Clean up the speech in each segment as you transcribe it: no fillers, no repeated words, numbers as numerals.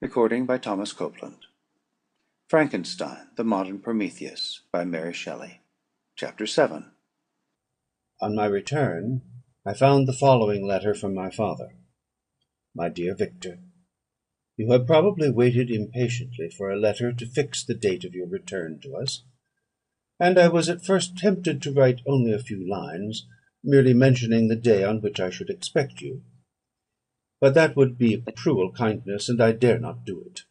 Recording by Thomas Copeland. Frankenstein, the Modern Prometheus, by Mary Shelley. Chapter 7. On my return, I found the following letter from my father. My dear Victor, you have probably waited impatiently for a letter to fix the date of your return to us, and I was at first tempted to write only a few lines, merely mentioning the day on which I should expect you. But that would be a cruel kindness, and I dare not do it.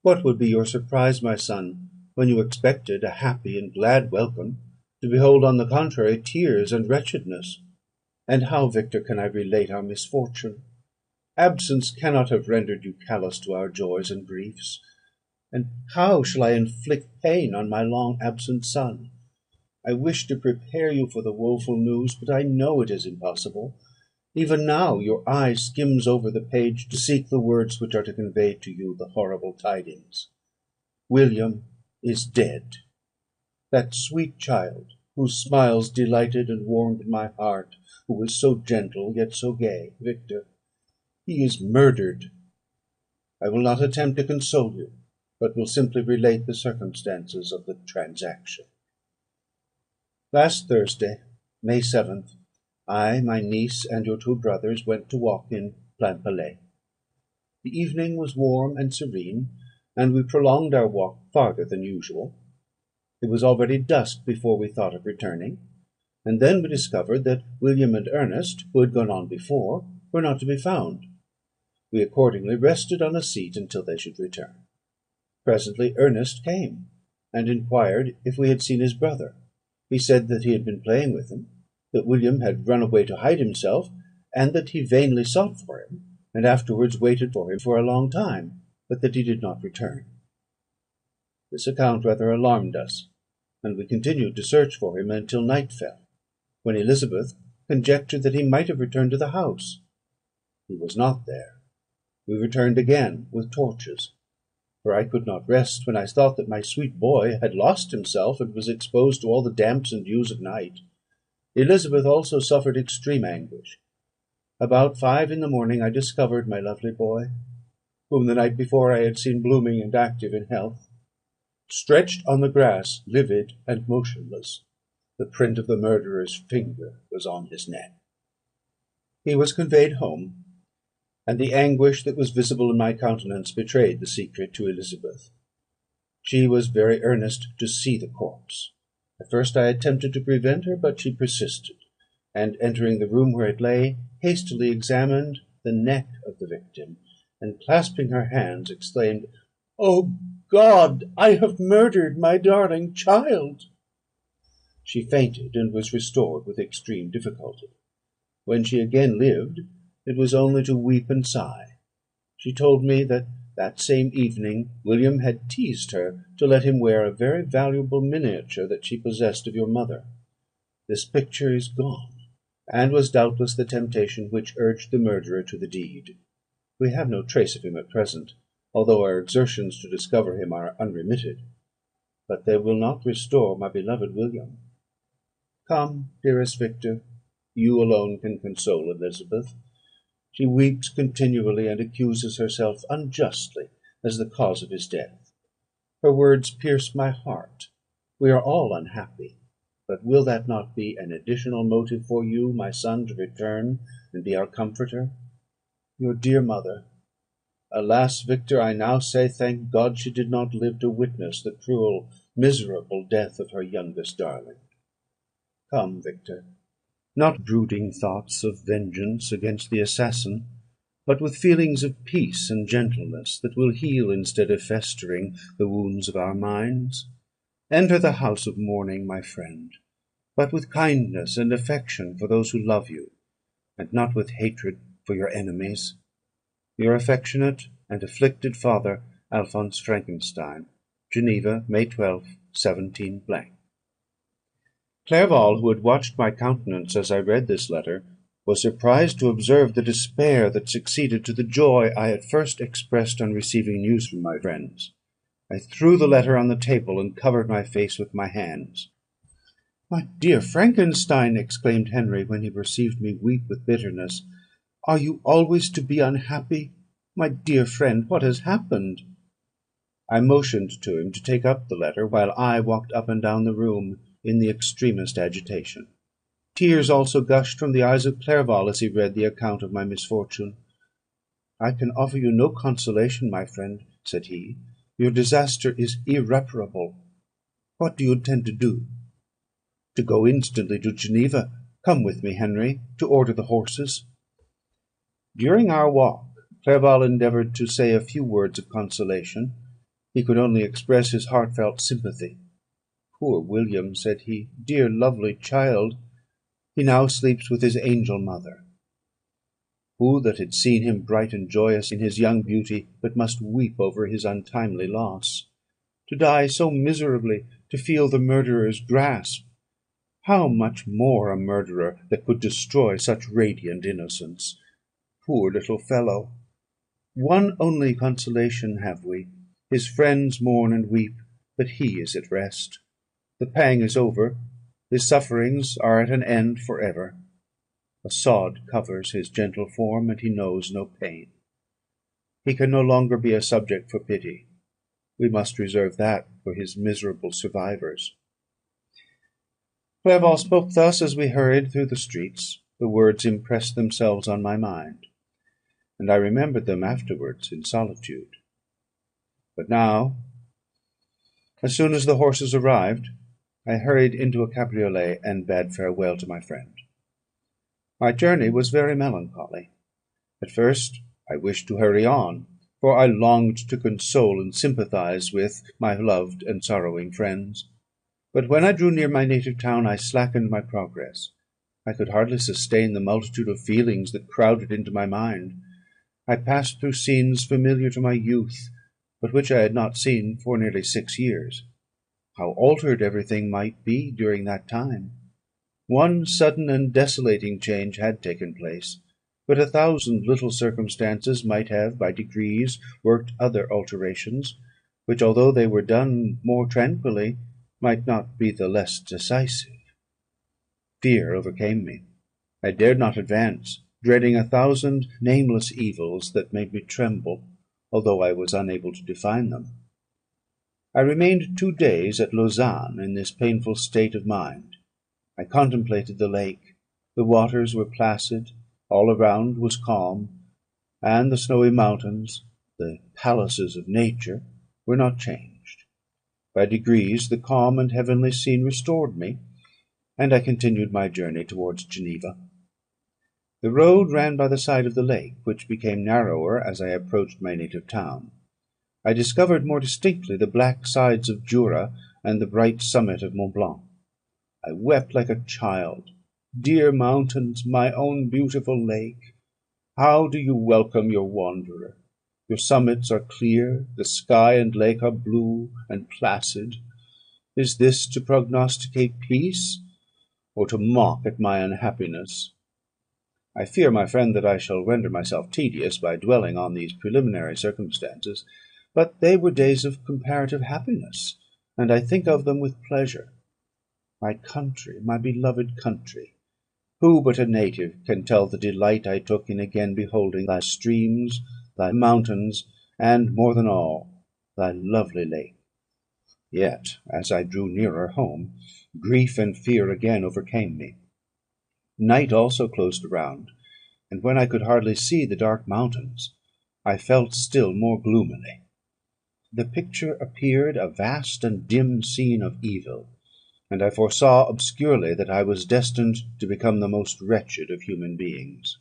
What would be your surprise, my son, when you expected a happy and glad welcome, to behold, on the contrary, tears and wretchedness? And how, Victor, can I relate our misfortune? Absence cannot have rendered you callous to our joys and griefs. And how shall I inflict pain on my long absent son? I wish to prepare you for the woeful news, but I know it is impossible. Even now your eye skims over the page to seek the words which are to convey to you the horrible tidings. William is dead. That sweet child, whose smiles delighted and warmed my heart, who was so gentle yet so gay, Victor, he is murdered. I will not attempt to console you, but will simply relate the circumstances of the transaction. Last Thursday, May 7th, I, my niece, and your two brothers went to walk in Plainpalais. The evening was warm and serene, and we prolonged our walk farther than usual. It was already dusk before we thought of returning, and then we discovered that William and Ernest, who had gone on before, were not to be found. We accordingly rested on a seat until they should return. Presently Ernest came, and inquired if we had seen his brother. He said that he had been playing with him, that William had run away to hide himself, and that he vainly sought for him, and afterwards waited for him for a long time, but that he did not return. This account rather alarmed us, and we continued to search for him until night fell, when Elizabeth conjectured that he might have returned to the house. He was not there. We returned again with torches, for I could not rest when I thought that my sweet boy had lost himself, and was exposed to all the damps and dews of night. Elizabeth also suffered extreme anguish. About 5 in the morning I discovered my lovely boy, whom the night before I had seen blooming and active in health, stretched on the grass, livid and motionless. The print of the murderer's finger was on his neck. He was conveyed home, and the anguish that was visible in my countenance betrayed the secret to Elizabeth. She was very earnest to see the corpse. At first I attempted to prevent her, but she persisted, and, entering the room where it lay, hastily examined the neck of the victim, and, clasping her hands, exclaimed, "Oh God, I have murdered my darling child!" She fainted, and was restored with extreme difficulty. When she again lived, it was only to weep and sigh. She told me that same evening William had teased her to let him wear a very valuable miniature that she possessed of your mother. This picture is gone, and was doubtless the temptation which urged the murderer to the deed. We have no trace of him at present, although our exertions to discover him are unremitted. But they will not restore my beloved William. Come, dearest Victor, you alone can console Elizabeth. She weeps continually, and accuses herself unjustly as the cause of his death. Her words pierce my heart. We are all unhappy; but will that not be an additional motive for you, my son, to return and be our comforter? Your dear mother! Alas, Victor, I now say, thank God she did not live to witness the cruel, miserable death of her youngest darling. Come, Victor, not brooding thoughts of vengeance against the assassin, but with feelings of peace and gentleness that will heal instead of festering the wounds of our minds. Enter the house of mourning, my friend, but with kindness and affection for those who love you, and not with hatred for your enemies. Your affectionate and afflicted father, Alphonse Frankenstein. Geneva, May 12, 17 . Clerval, who had watched my countenance as I read this letter, was surprised to observe the despair that succeeded to the joy I at first expressed on receiving news from my friends. I threw the letter on the table, and covered my face with my hands. "My dear Frankenstein," exclaimed Henry, when he perceived me weep with bitterness, "are you always to be unhappy? my dear friend, what has happened?" I motioned to him to take up the letter, while I walked up and down the room in the extremest agitation. Tears also gushed from the eyes of Clerval as he read the account of my misfortune. "I can offer you no consolation, my friend," said he. "Your disaster is irreparable. What do you intend to do?" "To go instantly to Geneva. Come with me, Henry, to order the horses." During our walk, Clerval endeavoured to say a few words of consolation. He could only express his heartfelt sympathy. "Poor William," said he, "dear lovely child! He now sleeps with his angel mother. Who that had seen him bright and joyous in his young beauty, but must weep over his untimely loss? To die so miserably, to feel the murderer's grasp! How much more a murderer that could destroy such radiant innocence! Poor little fellow! One only consolation have we. His friends mourn and weep, but he is at rest. The pang is over, his sufferings are at an end for ever. A sod covers his gentle form, and he knows no pain. He can no longer be a subject for pity. We must reserve that for his miserable survivors." Clerval spoke thus as we hurried through the streets. The words impressed themselves on my mind, and I remembered them afterwards in solitude. But now, as soon as the horses arrived, I hurried into a cabriolet, and bade farewell to my friend. My journey was very melancholy. At first I wished to hurry on, for I longed to console and sympathise with my loved and sorrowing friends. But when I drew near my native town, I slackened my progress. I could hardly sustain the multitude of feelings that crowded into my mind. I passed through scenes familiar to my youth, but which I had not seen for nearly 6 years. How altered everything might be during that time! One sudden and desolating change had taken place, but 1,000 little circumstances might have by degrees worked other alterations, which, although they were done more tranquilly, might not be the less decisive. Fear overcame me. I dared not advance, dreading 1,000 nameless evils that made me tremble, although I was unable to define them. I remained 2 days at Lausanne in this painful state of mind. I contemplated the lake. The waters were placid, all around was calm, and the snowy mountains, the palaces of nature, were not changed. By degrees the calm and heavenly scene restored me, and I continued my journey towards Geneva. The road ran by the side of the lake, which became narrower as I approached my native town. I discovered more distinctly the black sides of Jura and the bright summit of Mont Blanc. I wept like a child. Dear mountains, my own beautiful lake, how do you welcome your wanderer? Your summits are clear, the sky and lake are blue and placid. Is this to prognosticate peace, or to mock at my unhappiness? I fear, my friend, that I shall render myself tedious by dwelling on these preliminary circumstances, but they were days of comparative happiness, and I think of them with pleasure. My country, my beloved country! Who but a native can tell the delight I took in again beholding thy streams, thy mountains, and, more than all, thy lovely lake? Yet, as I drew nearer home, grief and fear again overcame me. Night also closed around, and when I could hardly see the dark mountains, I felt still more gloomily. The picture appeared a vast and dim scene of evil, and I foresaw obscurely that I was destined to become the most wretched of human beings.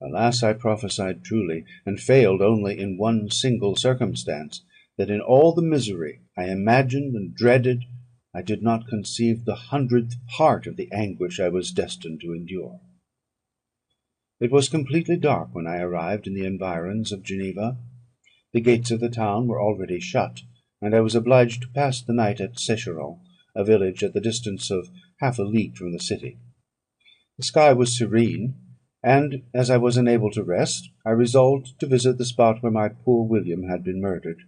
Alas, I prophesied truly, and failed only in one single circumstance, that in all the misery I imagined and dreaded, I did not conceive the 100th part of the anguish I was destined to endure. It was completely dark when I arrived in the environs of Geneva. The gates of the town were already shut, and I was obliged to pass the night at Secheron, a village at the distance of half a league from the city. The sky was serene, and, as I was unable to rest, I resolved to visit the spot where my poor William had been murdered.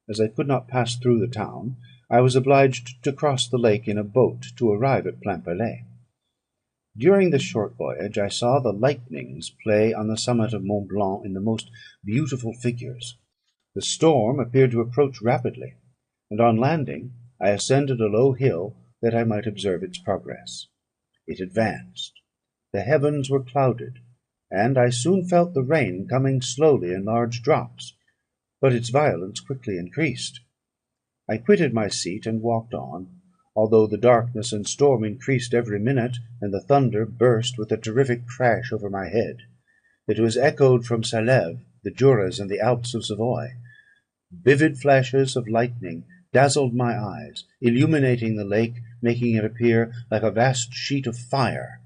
As I could not pass through the town, I was obliged to cross the lake in a boat to arrive at Plainpalais. During this short voyage I saw the lightnings play on the summit of Mont Blanc in the most beautiful figures. The storm appeared to approach rapidly, and on landing I ascended a low hill that I might observe its progress. It advanced. The heavens were clouded, and I soon felt the rain coming slowly in large drops, but its violence quickly increased. I quitted my seat and walked on, although the darkness and storm increased every minute, and the thunder burst with a terrific crash over my head. It was echoed from Salève, the Juras, and the Alps of Savoy. Vivid flashes of lightning dazzled my eyes, illuminating the lake, making it appear like a vast sheet of fire.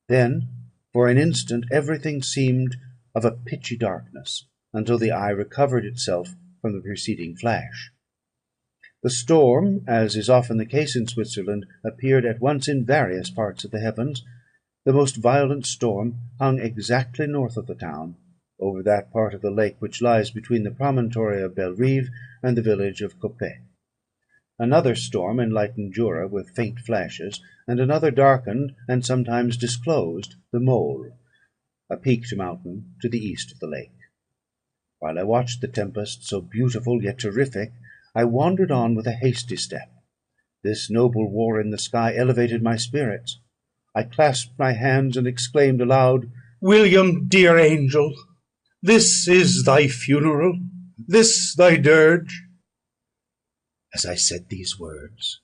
Then, for an instant, everything seemed of a pitchy darkness, until the eye recovered itself from the preceding flash. The storm, as is often the case in Switzerland, appeared at once in various parts of the heavens. The most violent storm hung exactly north of the town, over that part of the lake which lies between the promontory of Bellerive and the village of Coppet. Another storm enlightened Jura with faint flashes, and another darkened, and sometimes disclosed, the Mole, a peaked mountain to the east of the lake. While I watched the tempest, so beautiful yet terrific, I wandered on with a hasty step. This noble war in the sky elevated my spirits. I clasped my hands and exclaimed aloud, "William, dear angel, this is thy funeral, this thy dirge." As I said these words,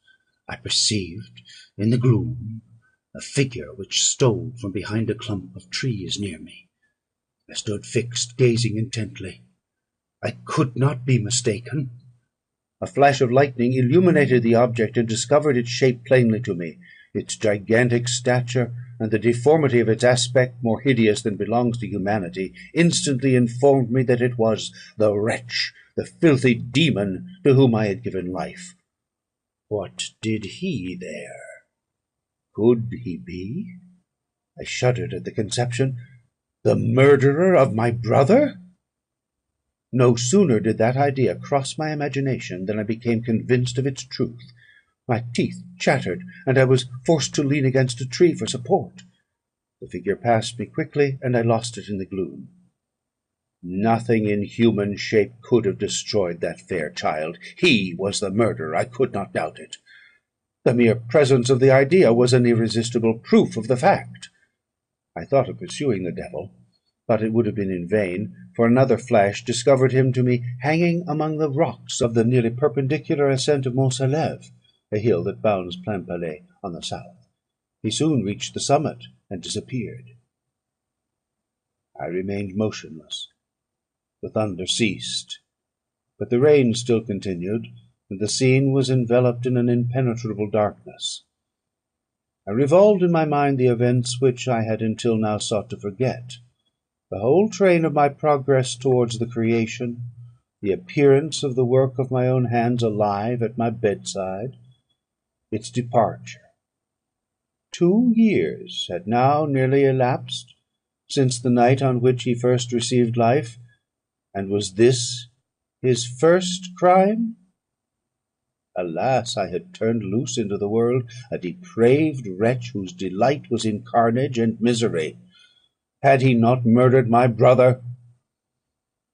I perceived in the gloom a figure which stole from behind a clump of trees near me. I stood fixed, gazing intently. I could not be mistaken. A flash of lightning illuminated the object, and discovered its shape plainly to me. Its gigantic stature, and the deformity of its aspect, more hideous than belongs to humanity, instantly informed me that it was the wretch, the filthy demon, to whom I had given life. What did he there? Could he be? I shuddered at the conception. The murderer of my brother? No sooner did that idea cross my imagination than I became convinced of its truth. My teeth chattered, and I was forced to lean against a tree for support. The figure passed me quickly, and I lost it in the gloom. Nothing in human shape could have destroyed that fair child. He was the murderer, I could not doubt it. The mere presence of the idea was an irresistible proof of the fact. I thought of pursuing the devil, but it would have been in vain, for another flash discovered him to me hanging among the rocks of the nearly perpendicular ascent of Mont Salève, a hill that bounds Plainpalais on the south. He soon reached the summit and disappeared. I remained motionless. The thunder ceased, but the rain still continued, and the scene was enveloped in an impenetrable darkness. I revolved in my mind the events which I had until now sought to forget. The whole train of my progress towards the creation, the appearance of the work of my own hands alive at my bedside, its departure. 2 years had now nearly elapsed since the night on which he first received life, and was this his first crime? Alas, I had turned loose into the world a depraved wretch, whose delight was in carnage and misery. Had he not murdered my brother?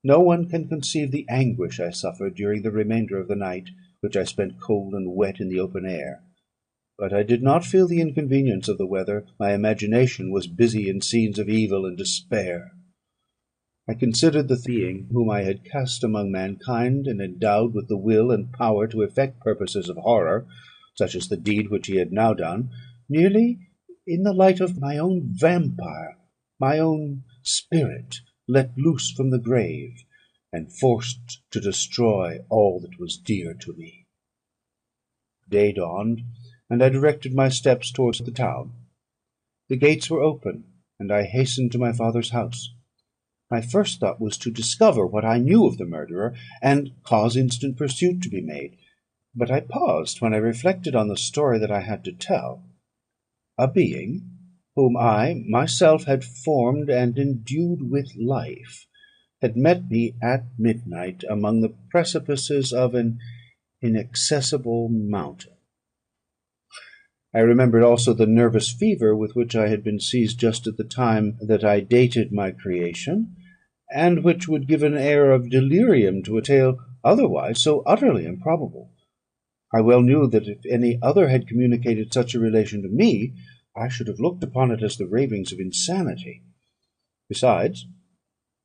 No one can conceive the anguish I suffered during the remainder of the night, which I spent cold and wet in the open air. But I did not feel the inconvenience of the weather. My imagination was busy in scenes of evil and despair. I considered the being whom I had cast among mankind, and endowed with the will and power to effect purposes of horror, such as the deed which he had now done, nearly in the light of my own vampire, my own spirit, let loose from the grave, and forced to destroy all that was dear to me. Day dawned, and I directed my steps towards the town. The gates were open, and I hastened to my father's house. My first thought was to discover what I knew of the murderer, and cause instant pursuit to be made. But I paused when I reflected on the story that I had to tell. A being, whom I myself had formed and endued with life, had met me at midnight among the precipices of an inaccessible mountain. I remembered also the nervous fever with which I had been seized just at the time that I dated my creation, and which would give an air of delirium to a tale otherwise so utterly improbable. I well knew that if any other had communicated such a relation to me, I should have looked upon it as the ravings of insanity. Besides,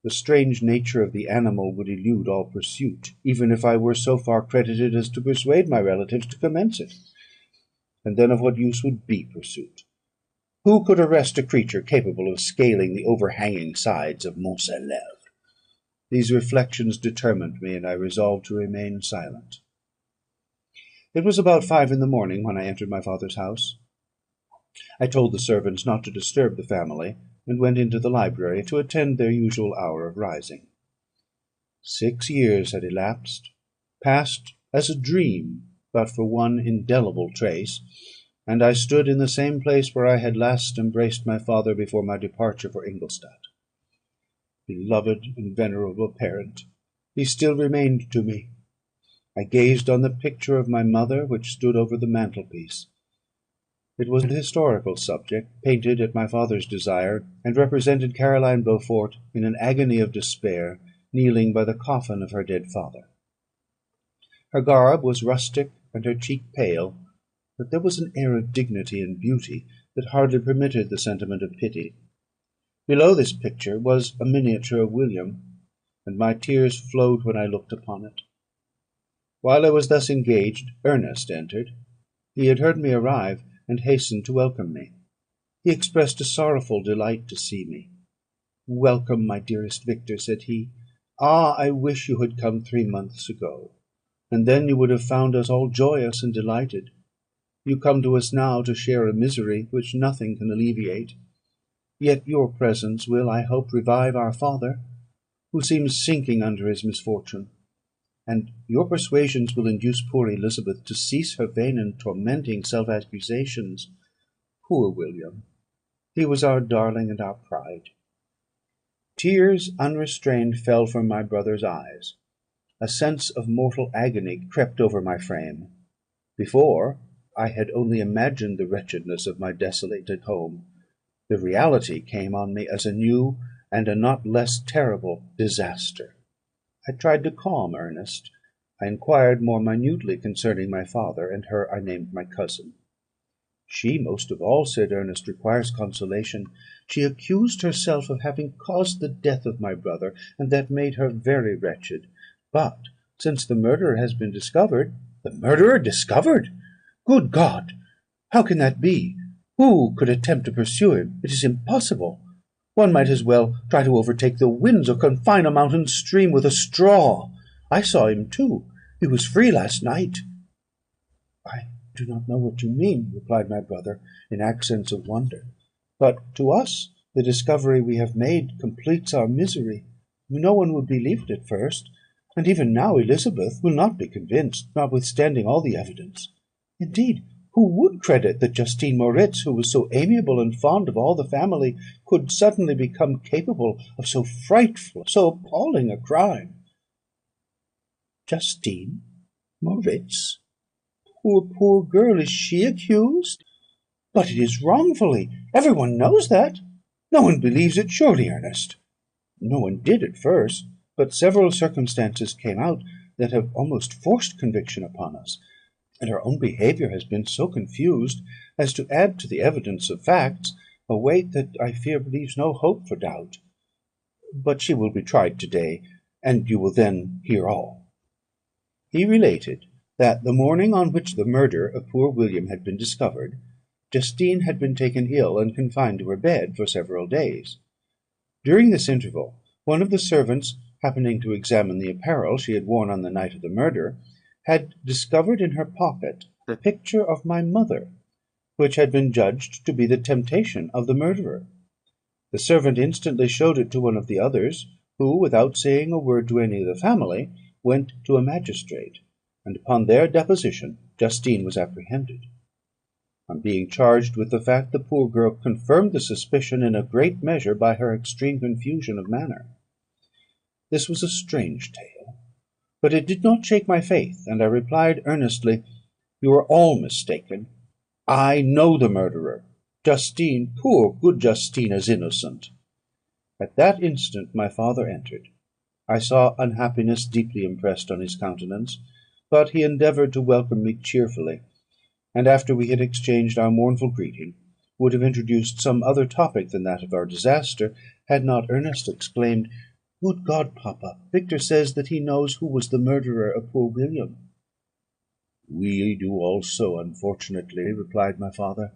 the strange nature of the animal would elude all pursuit, even if I were so far credited as to persuade my relatives to commence it. And then of what use would be pursuit? Who could arrest a creature capable of scaling the overhanging sides of Mont Salève? These reflections determined me, and I resolved to remain silent. It was about 5 in the morning when I entered my father's house. I told the servants not to disturb the family, and went into the library to attend their usual hour of rising. 6 years had elapsed, passed as a dream, but for one indelible trace, and I stood in the same place where I had last embraced my father before my departure for Ingolstadt. Beloved and venerable parent, he still remained to me. I gazed on the picture of my mother, which stood over the mantelpiece. It was an historical subject, painted at my father's desire, and represented Caroline Beaufort in an agony of despair, kneeling by the coffin of her dead father. Her garb was rustic, and her cheek pale, but there was an air of dignity and beauty that hardly permitted the sentiment of pity. Below this picture was a miniature of William, and my tears flowed when I looked upon it. While I was thus engaged, Ernest entered. He had heard me arrive, and hastened to welcome me. He expressed a sorrowful delight to see me. "Welcome, my dearest Victor," said he. "Ah, I wish you had come 3 months ago, and then you would have found us all joyous and delighted. You come to us now to share a misery which nothing can alleviate. Yet your presence will, I hope, revive our father, who seems sinking under his misfortune; and your persuasions will induce poor Elizabeth to cease her vain and tormenting self-accusations. Poor William! He was our darling and our pride." Tears unrestrained fell from my brother's eyes. A sense of mortal agony crept over my frame. Before, I had only imagined the wretchedness of my desolated home. The reality came on me as a new and a not less terrible disaster. I tried to calm Ernest. I inquired more minutely concerning my father, and her I named my cousin. "She most of all," said Ernest, "requires consolation. She accused herself of having caused the death of my brother, and that made her very wretched. But since the murderer has been discovered—" "The murderer discovered! Good God! How can that be? Who could attempt to pursue him? It is impossible. One might as well try to overtake the winds, or confine a mountain stream with a straw. I saw him too. He was free last night." "I do not know what you mean," replied my brother, in accents of wonder. "But to us the discovery we have made completes our misery. No one would believe it at first; and even now Elizabeth will not be convinced, notwithstanding all the evidence. Indeed, who would credit that Justine Moritz, who was so amiable and fond of all the family, could suddenly become capable of so frightful, so appalling a crime?" "Justine Moritz? Poor girl, is she accused? But it is wrongfully. Every one knows that. No one believes it, surely, Ernest?" "No one did at first, but several circumstances came out that have almost forced conviction upon us; and her own behaviour has been so confused as to add to the evidence of facts a weight that I fear leaves no hope for doubt. But she will be tried to day, and you will then hear all." He related that the morning on which the murder of poor William had been discovered, Justine had been taken ill and confined to her bed for several days. During this interval, one of the servants, happening to examine the apparel she had worn on the night of the murder, had discovered in her pocket the picture of my mother, which had been judged to be the temptation of the murderer. The servant instantly showed it to one of the others, who, without saying a word to any of the family, went to a magistrate, and upon their deposition Justine was apprehended. On being charged with the fact, the poor girl confirmed the suspicion in a great measure by her extreme confusion of manner. This was a strange tale, but it did not shake my faith, and I replied earnestly, "You are all mistaken. I know the murderer. Justine, poor good Justine, is innocent." At that instant my father entered. I saw unhappiness deeply impressed on his countenance, but he endeavoured to welcome me cheerfully, and after we had exchanged our mournful greeting, would have introduced some other topic than that of our disaster, had not Ernest exclaimed, "Good God, papa, Victor says that he knows who was the murderer of poor William." "We do also, unfortunately," replied my father;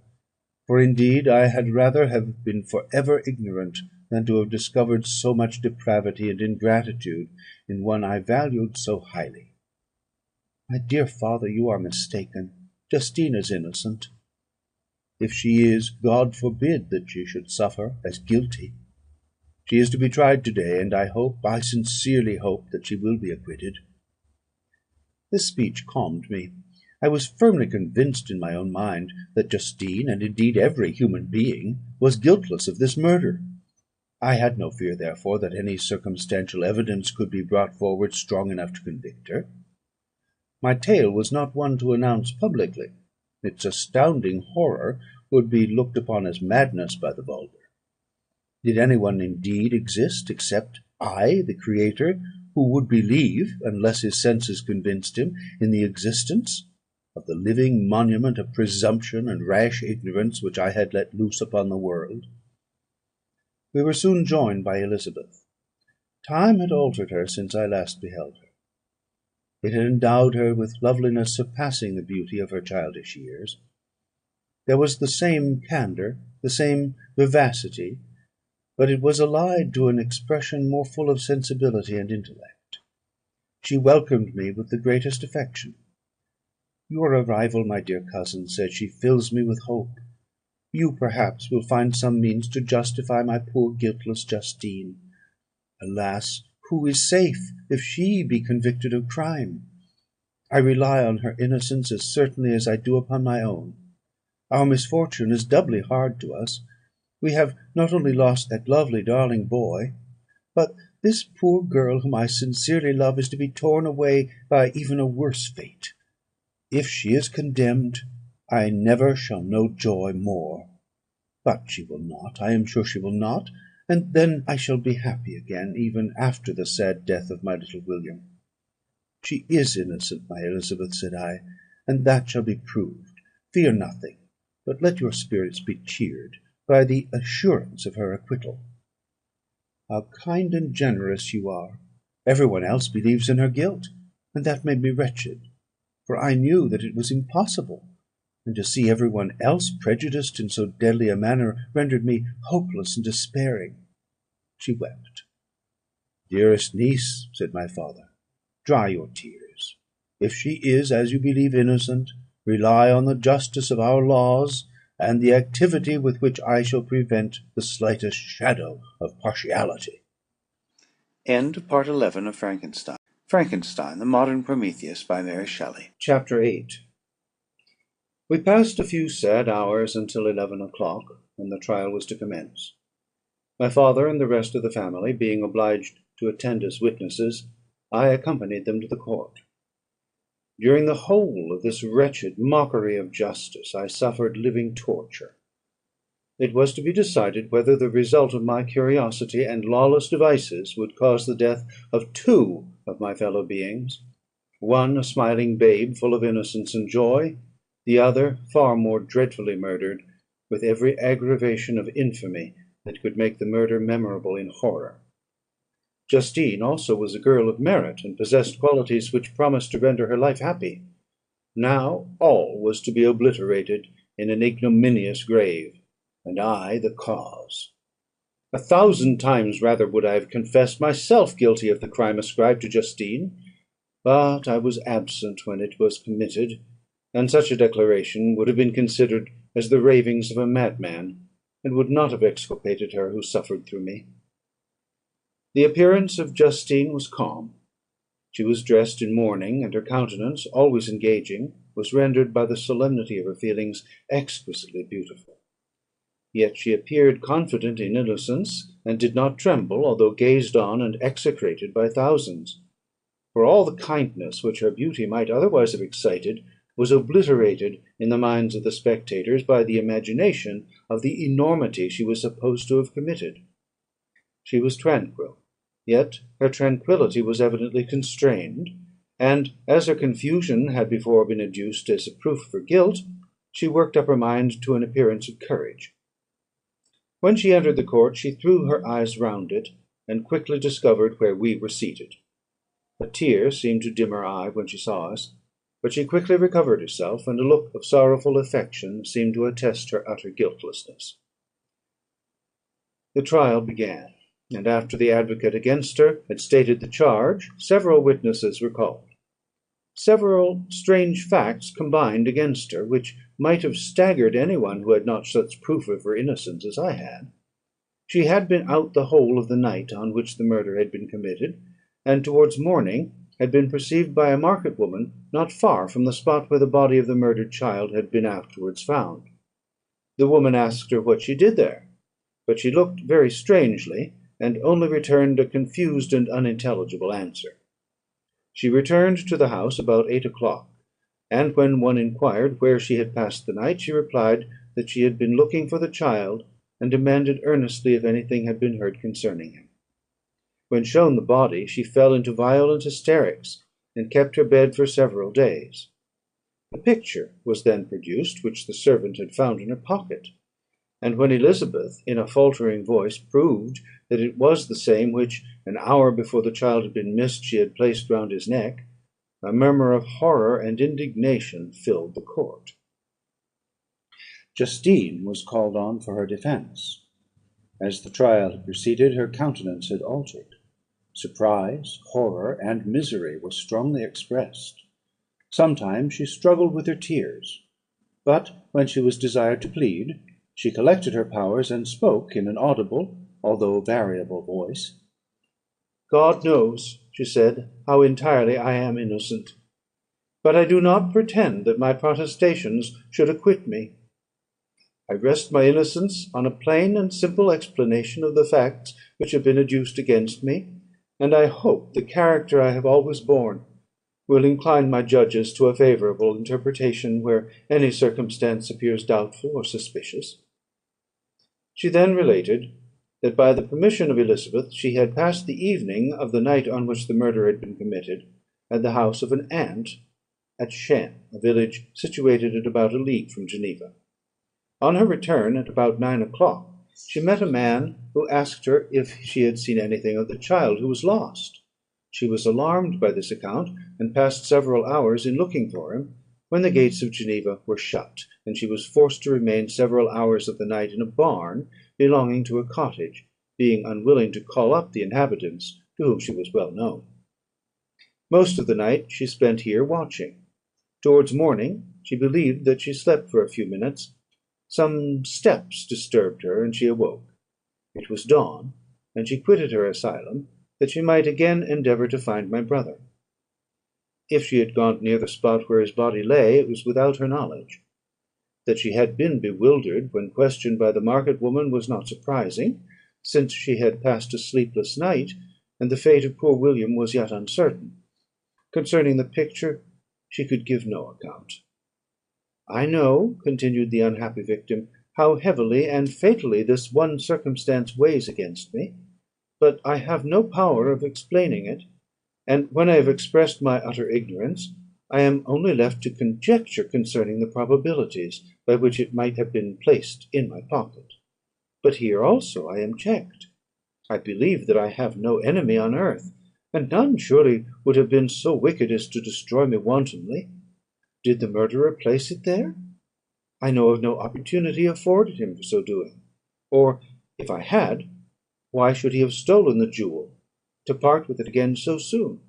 "for indeed I had rather have been for ever ignorant than to have discovered so much depravity and ingratitude in one I valued so highly." "My dear father, you are mistaken. Justine is innocent." "If she is, God forbid that she should suffer as guilty. She is to be tried to day, and I sincerely hope that she will be acquitted." This speech calmed me. I was firmly convinced in my own mind that Justine, and indeed every human being, was guiltless of this murder. I had no fear, therefore, that any circumstantial evidence could be brought forward strong enough to convict her. My tale was not one to announce publicly. Its astounding horror would be looked upon as madness by the vulgar. Did any one indeed exist, except I, the creator, who would believe, unless his senses convinced him, in the existence of the living monument of presumption and rash ignorance which I had let loose upon the world? We were soon joined by Elizabeth. Time had altered her since I last beheld her. It had endowed her with loveliness surpassing the beauty of her childish years. There was the same candour, the same vivacity, but it was allied to an expression more full of sensibility and intellect. She welcomed me with the greatest affection. "Your arrival, my dear cousin," said she, "fills me with hope. You, perhaps, will find some means to justify my poor guiltless Justine. Alas! who is safe if she be convicted of crime? I rely on her innocence as certainly as I do upon my own. Our misfortune is doubly hard to us. We have not only lost that lovely darling boy, but this poor girl, whom I sincerely love, is to be torn away by even a worse fate. If she is condemned, I never shall know joy more. But she will not, I am sure she will not, and then I shall be happy again, even after the sad death of my little William." "She is innocent, my Elizabeth," said I, "and that shall be proved. Fear nothing, but let your spirits be cheered by the assurance of her acquittal." "How kind and generous you are! Every one else believes in her guilt, and that made me wretched, for I knew that it was impossible, and to see every one else prejudiced in so deadly a manner rendered me hopeless and despairing." She wept. "Dearest niece," said my father, "dry your tears. If she is, as you believe, innocent, rely on the justice of our laws, and the activity with which I shall prevent the slightest shadow of partiality." End of Part 11 of Frankenstein. Frankenstein, the Modern Prometheus, by Mary Shelley. Chapter 8. We passed a few sad hours until 11 o'clock, when the trial was to commence. My father and the rest of the family being obliged to attend as witnesses, I accompanied them to the court. During the whole of this wretched mockery of justice, I suffered living torture. It was to be decided whether the result of my curiosity and lawless devices would cause the death of two of my fellow beings; one a smiling babe, full of innocence and joy; the other far more dreadfully murdered, with every aggravation of infamy that could make the murder memorable in horror. Justine also was a girl of merit, and possessed qualities which promised to render her life happy. Now all was to be obliterated in an ignominious grave, and I the cause. 1,000 times rather would I have confessed myself guilty of the crime ascribed to Justine; but I was absent when it was committed, and such a declaration would have been considered as the ravings of a madman, and would not have exculpated her who suffered through me. The appearance of Justine was calm. She was dressed in mourning, and her countenance, always engaging, was rendered by the solemnity of her feelings exquisitely beautiful. Yet she appeared confident in innocence, and did not tremble, although gazed on and execrated by thousands. For all the kindness which her beauty might otherwise have excited, was obliterated in the minds of the spectators by the imagination of the enormity she was supposed to have committed. She was tranquil, yet her tranquillity was evidently constrained, and as her confusion had before been adduced as a proof of her guilt, she worked up her mind to an appearance of courage. When she entered the court, she threw her eyes round it, and quickly discovered where we were seated. A tear seemed to dim her eye when she saw us, but she quickly recovered herself, and a look of sorrowful affection seemed to attest her utter guiltlessness. The trial began, and after the advocate against her had stated the charge, several witnesses were called. Several strange facts combined against her, which might have staggered any one who had not such proof of her innocence as I had. She had been out the whole of the night on which the murder had been committed, and towards morning had been perceived by a market woman not far from the spot where the body of the murdered child had been afterwards found. The woman asked her what she did there, but she looked very strangely, and only returned a confused and unintelligible answer. She returned to the house about 8 o'clock, and when one inquired where she had passed the night, she replied that she had been looking for the child, and demanded earnestly if anything had been heard concerning him. When shown the body, she fell into violent hysterics, and kept her bed for several days. A picture was then produced, which the servant had found in her pocket; and when Elizabeth, in a faltering voice, proved that it was the same which, an hour before the child had been missed, she had placed round his neck, a murmur of horror and indignation filled the court. Justine was called on for her defence. As the trial had proceeded, her countenance had altered. Surprise, horror, and misery were strongly expressed. Sometimes she struggled with her tears; but when she was desired to plead, she collected her powers, and spoke in an audible, although variable voice. "God knows," she said, "how entirely I am innocent; but I do not pretend that my protestations should acquit me. I rest my innocence on a plain and simple explanation of the facts which have been adduced against me, and I hope the character I have always borne will incline my judges to a favourable interpretation where any circumstance appears doubtful or suspicious." She then related that, by the permission of Elizabeth, she had passed the evening of the night on which the murder had been committed at the house of an aunt at Chêne, a village situated at about a league from Geneva. On her return, at about 9 o'clock, she met a man who asked her if she had seen anything of the child who was lost. She was alarmed by this account, and passed several hours in looking for him, when the gates of Geneva were shut, and she was forced to remain several hours of the night in a barn belonging to a cottage, being unwilling to call up the inhabitants, to whom she was well known. Most of the night she spent here watching. Towards morning she believed that she slept for a few minutes. Some steps disturbed her, and she awoke. It was dawn, and she quitted her asylum, that she might again endeavour to find my brother. If she had gone near the spot where his body lay, it was without her knowledge. That she had been bewildered when questioned by the market woman was not surprising, since she had passed a sleepless night, and the fate of poor William was yet uncertain. Concerning the picture, she could give no account. "I know," continued the unhappy victim, "how heavily and fatally this one circumstance weighs against me, but I have no power of explaining it; and when I have expressed my utter ignorance, I am only left to conjecture concerning the probabilities by which it might have been placed in my pocket. But here also I am checked. I believe that I have no enemy on earth, and none surely would have been so wicked as to destroy me wantonly. Did the murderer place it there? I know of no opportunity afforded him for so doing; or, if I had, why should he have stolen the jewel, to part with it again so soon?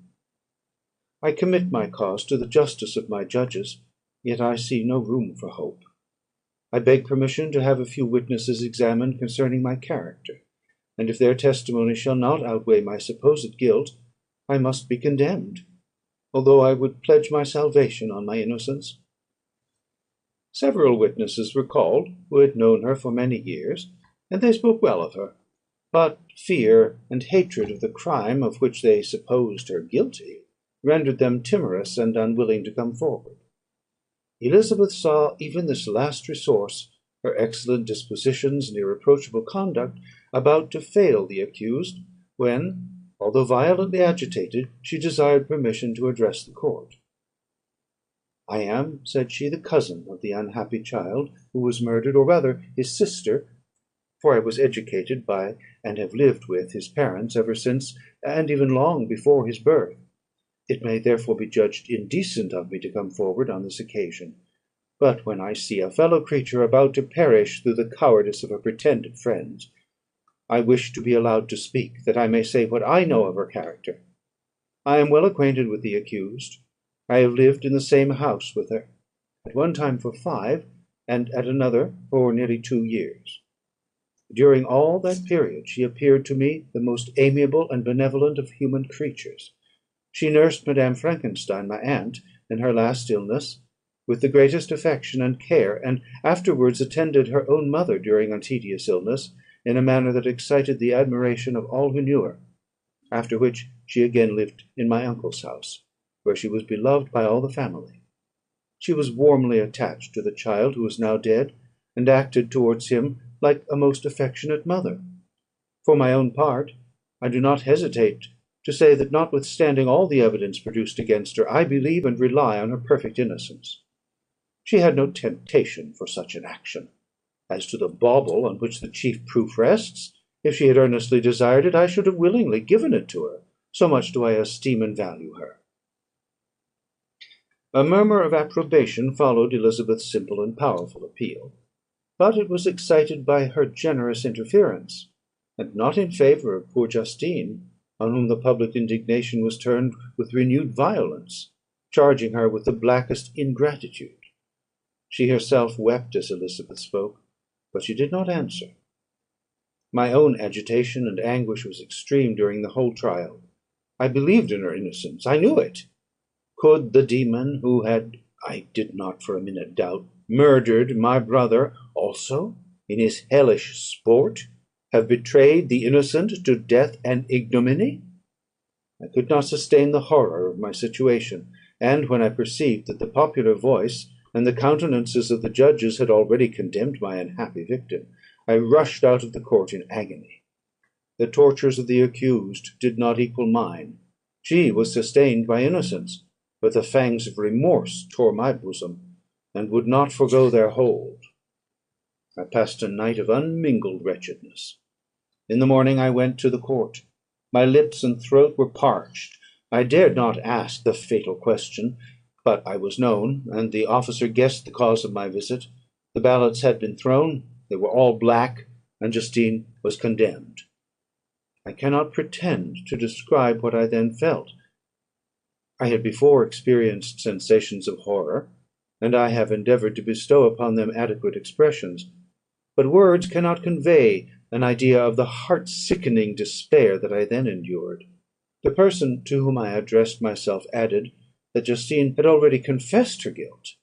I commit my cause to the justice of my judges, yet I see no room for hope. I beg permission to have a few witnesses examined concerning my character, and if their testimony shall not outweigh my supposed guilt, I must be condemned, although I would pledge my salvation on my innocence." Several witnesses were called, who had known her for many years, and they spoke well of her; but fear and hatred of the crime of which they supposed her guilty rendered them timorous and unwilling to come forward. Elizabeth saw even this last resource, her excellent dispositions and irreproachable conduct, about to fail the accused, when, although violently agitated, she desired permission to address the court. "I am," said she, "the cousin of the unhappy child who was murdered, or rather his sister, for I was educated by and have lived with his parents ever since, and even long before his birth. It may therefore be judged indecent of me to come forward on this occasion; but when I see a fellow creature about to perish through the cowardice of her pretended friends, I wish to be allowed to speak, that I may say what I know of her character. I am well acquainted with the accused. I have lived in the same house with her, at one time for 5, and at another for nearly 2 years. During all that period she appeared to me the most amiable and benevolent of human creatures. She nursed Madame Frankenstein, my aunt, in her last illness, with the greatest affection and care, and afterwards attended her own mother during a tedious illness, in a manner that excited the admiration of all who knew her; after which she again lived in my uncle's house, where she was beloved by all the family. She was warmly attached to the child who is now dead, and acted towards him like a most affectionate mother. For my own part, I do not hesitate to say that, notwithstanding all the evidence produced against her, I believe and rely on her perfect innocence. She had no temptation for such an action. As to the bauble on which the chief proof rests, if she had earnestly desired it, I should have willingly given it to her, so much do I esteem and value her." A murmur of approbation followed Elizabeth's simple and powerful appeal; but it was excited by her generous interference, and not in favour of poor Justine, on whom the public indignation was turned with renewed violence, charging her with the blackest ingratitude. She herself wept as Elizabeth spoke, but she did not answer. My own agitation and anguish was extreme during the whole trial. I believed in her innocence, I knew it. Could the demon who had, I did not for a minute doubt, murdered my brother also, in his hellish sport, have betrayed the innocent to death and ignominy? I could not sustain the horror of my situation; and when I perceived that the popular voice and the countenances of the judges had already condemned my unhappy victim, I rushed out of the court in agony. The tortures of the accused did not equal mine. She was sustained by innocence, but the fangs of remorse tore my bosom, and would not forego their hold. I passed a night of unmingled wretchedness. In the morning I went to the court. My lips and throat were parched. I dared not ask the fatal question, but I was known, and the officer guessed the cause of my visit. The ballots had been thrown, they were all black, and Justine was condemned. I cannot pretend to describe what I then felt. I had before experienced sensations of horror, and I have endeavoured to bestow upon them adequate expressions; but words cannot convey an idea of the heart-sickening despair that I then endured. The person to whom I addressed myself added that Justine had already confessed her guilt.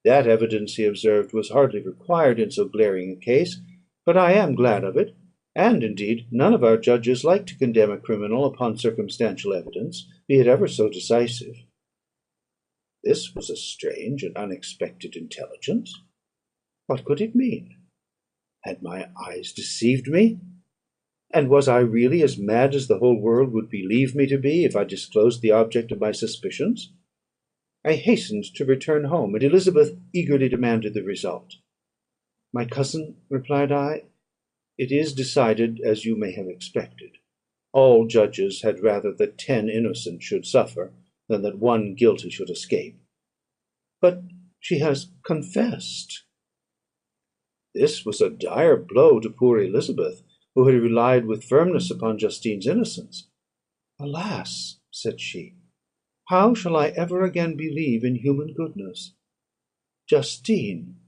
That evidence, he observed, was hardly required in so glaring a case, but I am glad of it; and, indeed, none of our judges like to condemn a criminal upon circumstantial evidence, be it ever so decisive. This was a strange and unexpected intelligence. What could it mean? Had my eyes deceived me? And was I really as mad as the whole world would believe me to be, if I disclosed the object of my suspicions? I hastened to return home, and Elizabeth eagerly demanded the result. "My cousin," replied I, "it is decided as you may have expected. All judges had rather that 10 innocent should suffer, than that 1 guilty should escape. But she has confessed." This was a dire blow to poor Elizabeth, who had relied with firmness upon Justine's innocence. "Alas!" said she, "how shall I ever again believe in human goodness? Justine,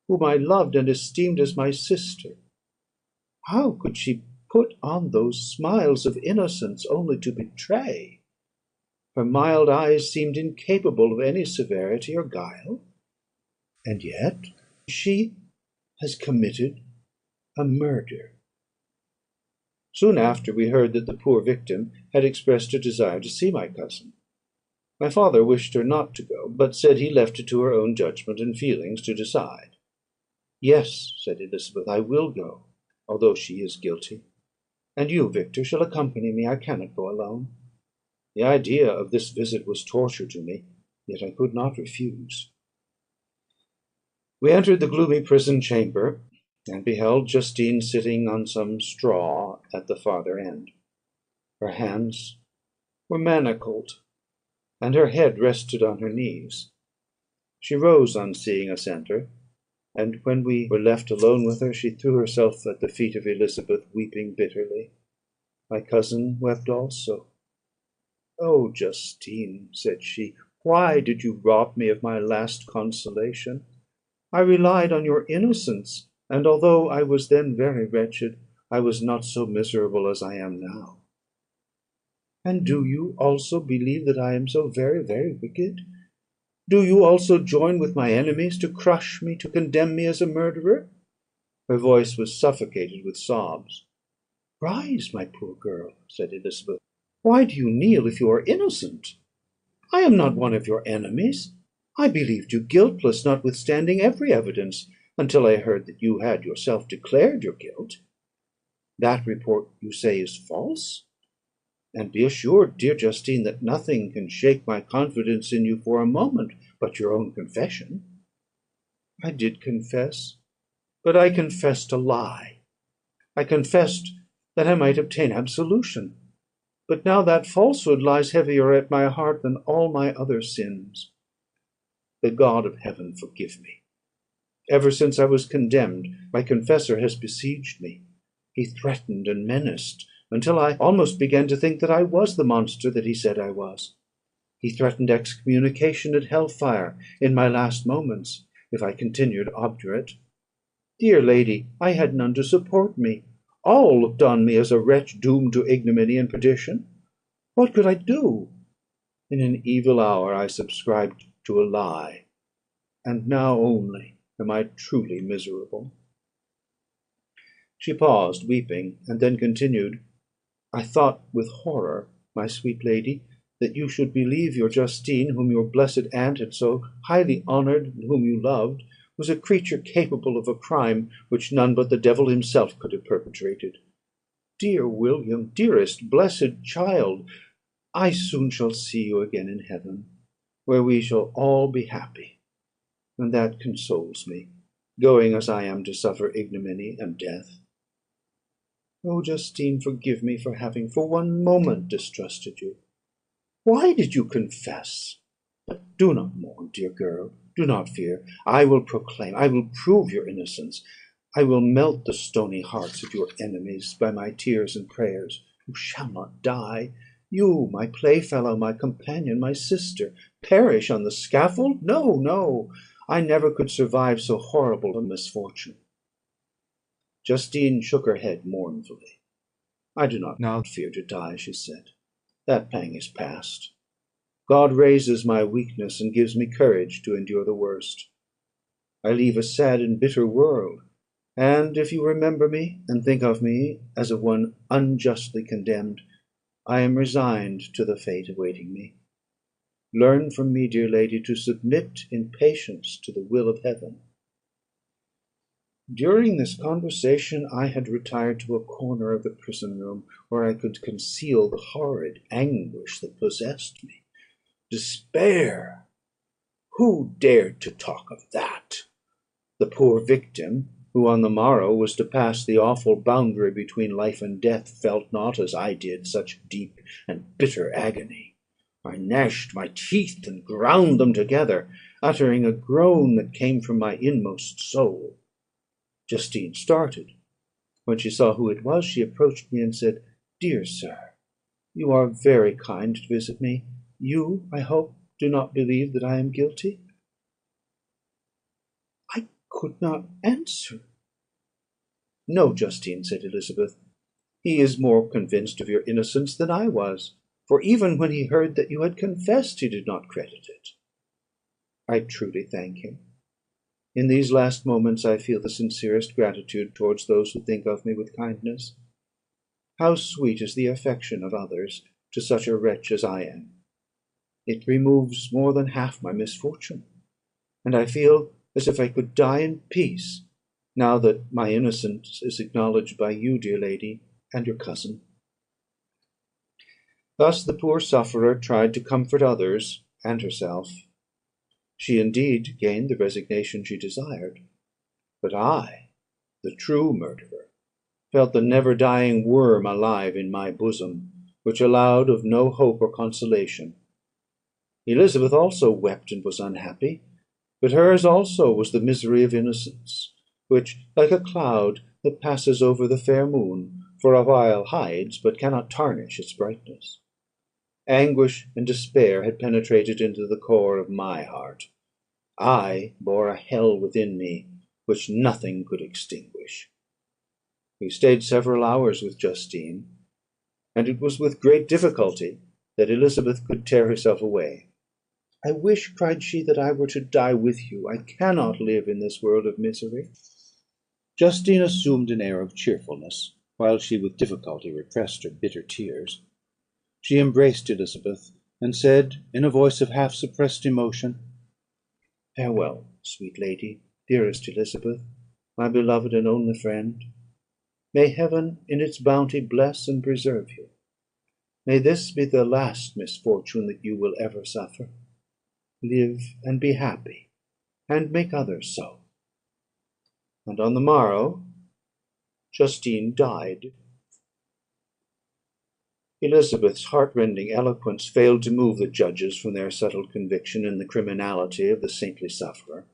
whom I loved and esteemed as my sister, how could she put on those smiles of innocence only to betray? Her mild eyes seemed incapable of any severity or guile, and yet she has committed a murder." Soon after we heard that the poor victim had expressed a desire to see my cousin. My father wished her not to go, but said he left it to her own judgment and feelings to decide. Yes, said Elizabeth, I will go, although she is guilty. And you, Victor, shall accompany me. I cannot go alone. The idea of this visit was torture to me, yet I could not refuse. We entered the gloomy prison chamber, and beheld Justine sitting on some straw at the farther end. Her hands were manacled, and her head rested on her knees. She rose on seeing us enter, and when we were left alone with her, she threw herself at the feet of Elizabeth, weeping bitterly. My cousin wept also. "Oh, Justine," said she, "why did you rob me of my last consolation? I relied on your innocence, and although I was then very wretched, I was not so miserable as I am now." "And do you also believe that I am so very, very wicked? Do you also join with my enemies to crush me, to condemn me as a murderer?" Her voice was suffocated with sobs. "Rise, my poor girl," said Elizabeth. "Why do you kneel if you are innocent? I am not one of your enemies. I believed you guiltless, notwithstanding every evidence, until I heard that you had yourself declared your guilt. That report, you say, is false? And be assured, dear Justine, that nothing can shake my confidence in you for a moment but your own confession." "I did confess, but I confessed a lie. I confessed that I might obtain absolution. But now that falsehood lies heavier at my heart than all my other sins. The God of heaven forgive me. Ever since I was condemned, my confessor has besieged me. He threatened and menaced, until I almost began to think that I was the monster that he said I was. He threatened excommunication and hellfire in my last moments, if I continued obdurate. Dear lady, I had none to support me. All looked on me as a wretch doomed to ignominy and perdition. What could I do? In an evil hour I subscribed to a lie, and now only am I truly miserable." She paused, weeping, and then continued, "I thought with horror, my sweet lady, that you should believe your Justine, whom your blessed aunt had so highly honoured, and whom you loved, was a creature capable of a crime which none but the devil himself could have perpetrated. Dear William, dearest blessed child, I soon shall see you again in heaven, where we shall all be happy, and that consoles me, going as I am to suffer ignominy and death. Oh, Justine, forgive me for having for one moment distrusted you. Why did you confess? But do not mourn, dear girl, do not fear. I will proclaim, I will prove your innocence. I will melt the stony hearts of your enemies by my tears and prayers. You shall not die. You, my playfellow, my companion, my sister, perish on the scaffold? No, no, I never could survive so horrible a misfortune." Justine shook her head mournfully. "I do not now fear to die," she said. "That pang is past. God raises my weakness, and gives me courage to endure the worst. I leave a sad and bitter world; and if you remember me, and think of me as of one unjustly condemned, I am resigned to the fate awaiting me. Learn from me, dear lady, to submit in patience to the will of Heaven." During this conversation I had retired to a corner of the prison room, where I could conceal the horrid anguish that possessed me. Despair! Who dared to talk of that? The poor victim, who on the morrow was to pass the awful boundary between life and death, felt not, as I did, such deep and bitter agony. I gnashed my teeth and ground them together, uttering a groan that came from my inmost soul. Justine started. When she saw who it was, she approached me and said, "Dear sir, you are very kind to visit me. You, I hope, do not believe that I am guilty?" I could not answer. "No, Justine," said Elizabeth, "he is more convinced of your innocence than I was; for even when he heard that you had confessed, he did not credit it. I truly thank him. In these last moments I feel the sincerest gratitude towards those who think of me with kindness. How sweet is the affection of others to such a wretch as I am! It removes more than half my misfortune, and I feel as if I could die in peace, now that my innocence is acknowledged by you, dear lady, and your cousin." Thus the poor sufferer tried to comfort others and herself. She indeed gained the resignation she desired, but I, the true murderer, felt the never-dying worm alive in my bosom, which allowed of no hope or consolation. Elizabeth also wept and was unhappy, but hers also was the misery of innocence, which, like a cloud that passes over the fair moon, for a while hides, but cannot tarnish its brightness. Anguish and despair had penetrated into the core of my heart. I bore a hell within me, which nothing could extinguish. We stayed several hours with Justine, and it was with great difficulty that Elizabeth could tear herself away. "I wish," cried she, "that I were to die with you. I cannot live in this world of misery." Justine assumed an air of cheerfulness, while she with difficulty repressed her bitter tears. She embraced Elizabeth, and said, in a voice of half suppressed emotion, "Farewell, sweet lady, dearest Elizabeth, my beloved and only friend. May Heaven in its bounty bless and preserve you. May this be the last misfortune that you will ever suffer. Live and be happy, and make others so." And on the morrow Justine died. Elizabeth's heartrending eloquence failed to move the judges from their settled conviction in the criminality of the saintly sufferer.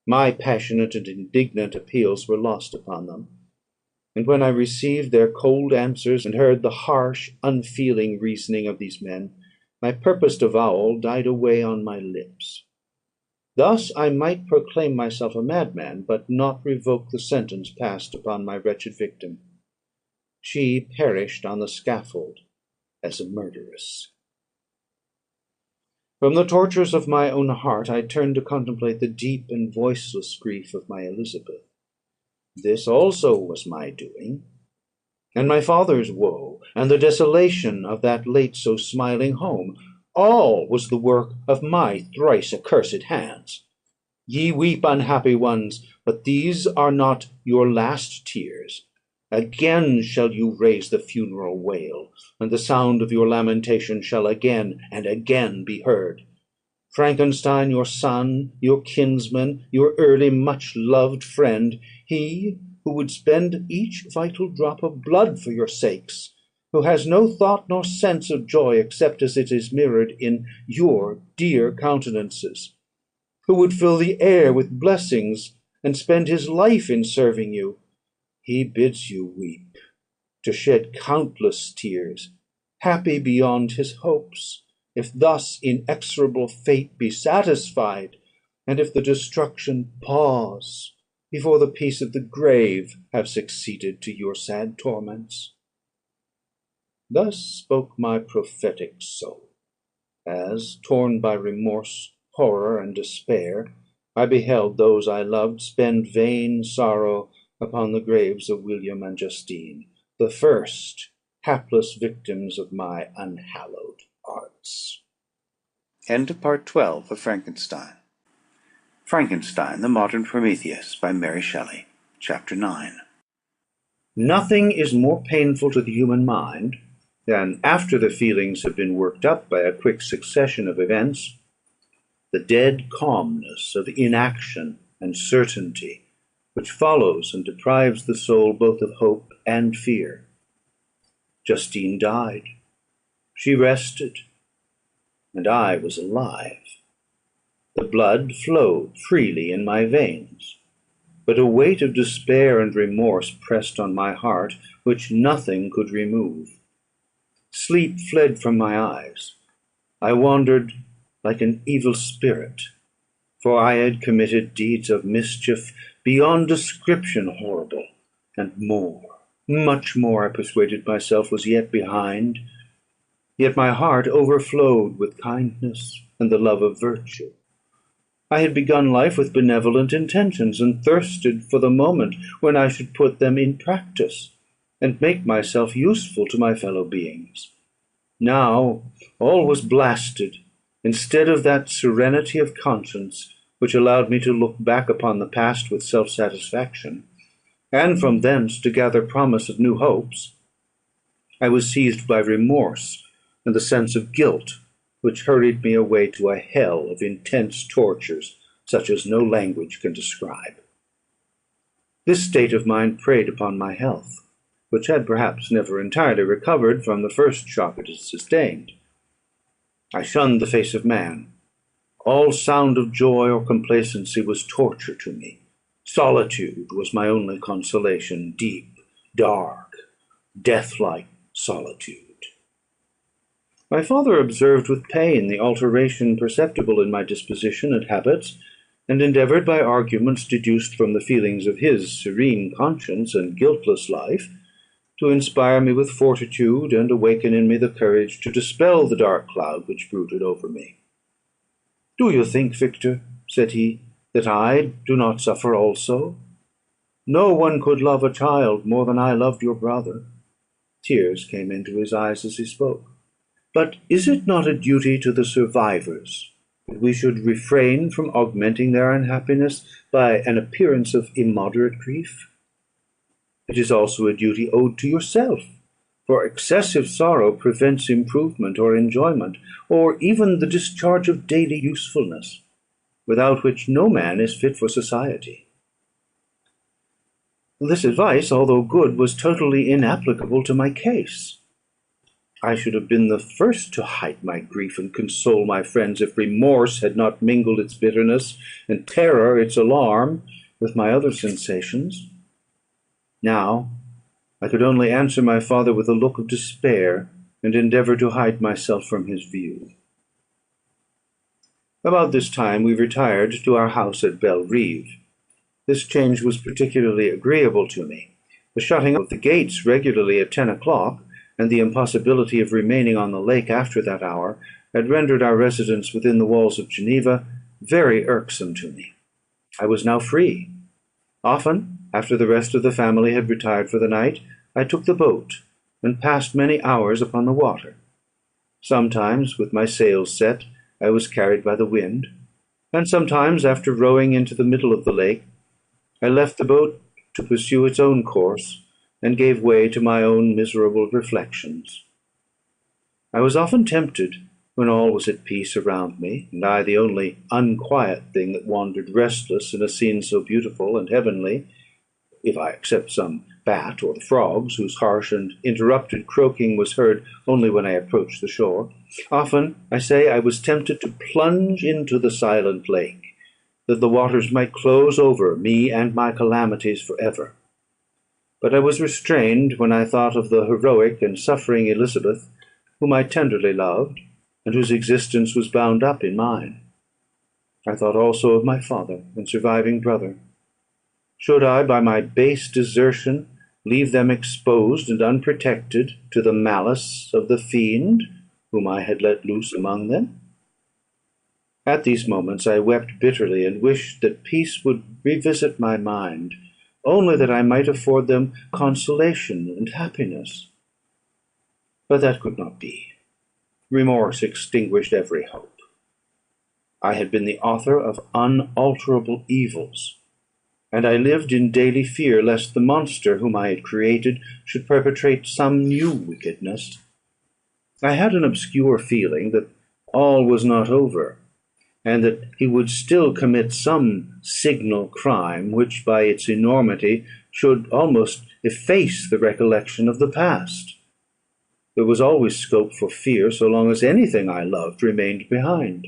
My passionate and indignant appeals were lost upon them; and when I received their cold answers, and heard the harsh, unfeeling reasoning of these men, my purposed avowal died away on my lips. Thus I might proclaim myself a madman, but not revoke the sentence passed upon my wretched victim. She perished on the scaffold as a murderess. From the tortures of my own heart I turned to contemplate the deep and voiceless grief of my Elizabeth. This also was my doing, and my father's woe, and the desolation of that late so smiling home, all was the work of my thrice accursed hands. Ye weep, unhappy ones, but these are not your last tears. Again shall you raise the funeral wail, and the sound of your lamentation shall again and again be heard. Frankenstein, your son, your kinsman, your early much loved friend, he who would spend each vital drop of blood for your sakes, who has no thought nor sense of joy except as it is mirrored in your dear countenances, who would fill the air with blessings and spend his life in serving you, he bids you weep, to shed countless tears, happy beyond his hopes, if thus inexorable fate be satisfied, and if the destruction pause before the peace of the grave have succeeded to your sad torments. Thus spoke my prophetic soul, as, torn by remorse, horror, and despair, I beheld those I loved spend vain sorrow upon the graves of William and Justine, the first hapless victims of my unhallowed arts. End of Part 12 of Frankenstein. Frankenstein, the Modern Prometheus, by Mary Shelley. Chapter 9. Nothing is more painful to the human mind than, after the feelings have been worked up by a quick succession of events, the dead calmness of inaction and certainty, which follows and deprives the soul both of hope and fear. Justine died. She rested, and I was alive. The blood flowed freely in my veins, but a weight of despair and remorse pressed on my heart, which nothing could remove. Sleep fled from my eyes. I wandered like an evil spirit, for I had committed deeds of mischief beyond description horrible, and more, much more, I persuaded myself, was yet behind. Yet my heart overflowed with kindness and the love of virtue. I had begun life with benevolent intentions, and thirsted for the moment when I should put them in practice, and make myself useful to my fellow beings. Now all was blasted, instead of that serenity of conscience which allowed me to look back upon the past with self-satisfaction, and from thence to gather promise of new hopes, I was seized by remorse and the sense of guilt, which hurried me away to a hell of intense tortures, such as no language can describe. This state of mind preyed upon my health, which had perhaps never entirely recovered from the first shock it had sustained. I shunned the face of man. All sound of joy or complacency was torture to me. Solitude was my only consolation, deep, dark, death-like solitude. My father observed with pain the alteration perceptible in my disposition and habits, and endeavoured by arguments deduced from the feelings of his serene conscience and guiltless life to inspire me with fortitude, and awaken in me the courage to dispel the dark cloud which brooded over me. "Do you think, Victor," said he, "that I do not suffer also? No one could love a child more than I loved your brother." Tears came into his eyes as he spoke. "But is it not a duty to the survivors that we should refrain from augmenting their unhappiness by an appearance of immoderate grief? It is also a duty owed to yourself, for excessive sorrow prevents improvement or enjoyment, or even the discharge of daily usefulness, without which no man is fit for society." This advice, although good, was totally inapplicable to my case. I should have been the first to hide my grief and console my friends, if remorse had not mingled its bitterness, and terror its alarm, with my other sensations. Now I could only answer my father with a look of despair, and endeavour to hide myself from his view. About this time we retired to our house at Belle-Rive. This change was particularly agreeable to me. The shutting of the gates regularly at 10 o'clock, and the impossibility of remaining on the lake after that hour, had rendered our residence within the walls of Geneva very irksome to me. I was now free. Often, after the rest of the family had retired for the night, I took the boat, and passed many hours upon the water. Sometimes, with my sails set, I was carried by the wind, and sometimes, after rowing into the middle of the lake, I left the boat to pursue its own course, and gave way to my own miserable reflections. I was often tempted, when all was at peace around me, and I the only unquiet thing that wandered restless in a scene so beautiful and heavenly, if I except some bat or the frogs, whose harsh and interrupted croaking was heard only when I approached the shore. Often, I say, I was tempted to plunge into the silent lake, that the waters might close over me and my calamities for ever. But I was restrained when I thought of the heroic and suffering Elizabeth, whom I tenderly loved, and whose existence was bound up in mine. I thought also of my father and surviving brother. Should I, by my base desertion, leave them exposed and unprotected to the malice of the fiend whom I had let loose among them? At these moments I wept bitterly, and wished that peace would revisit my mind, only that I might afford them consolation and happiness. But that could not be. Remorse extinguished every hope. I had been the author of unalterable evils, and I lived in daily fear lest the monster whom I had created should perpetrate some new wickedness. I had an obscure feeling that all was not over, and that he would still commit some signal crime, which, by its enormity, should almost efface the recollection of the past. There was always scope for fear, so long as anything I loved remained behind.